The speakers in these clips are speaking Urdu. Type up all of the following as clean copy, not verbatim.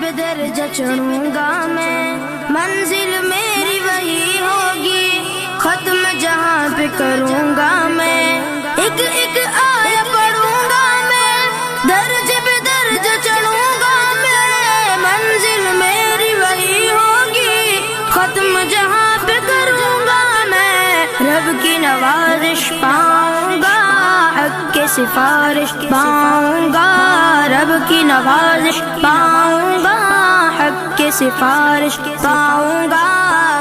پہ درجہ چڑھوں گا میں، منزل میری وہی ہوگی، ختم جہاں پہ کروں گا میں، ایک ایک آیہ پڑھوں گا میں، درجے پہ درجہ چڑھوں گا میں، منزل میری وہی ہوگی، ختم جہاں پہ کروں گا میں، رب کی نوازش پاؤں گا، حق کے سفارش پاؤں گا، رب کی نوازش پاؤں گا، حق کے سفارش پاؤں گا،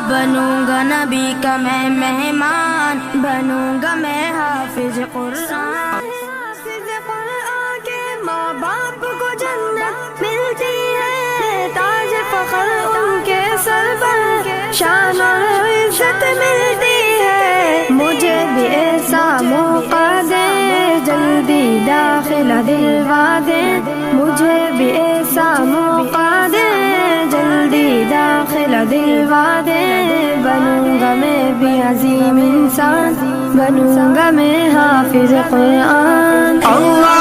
بنوں گا نبی کا میں مہمان، بنوں گا میں حافظ قرآن۔ حافظ قرآن کے ماں باپ کو جنت ملتی ہے، تاج فخر ان کے سر پر شان اور عزت ملتی ہے، مجھے بھی ایسا موقع دے، جلدی داخلہ دلوا دے، مجھے بھی ایسا موقع دے، جلدی داخلہ دلوا دے، بنوں گا میں بھی عظیم انسان، بنوں گا میں حافظ قرآن۔ اللہ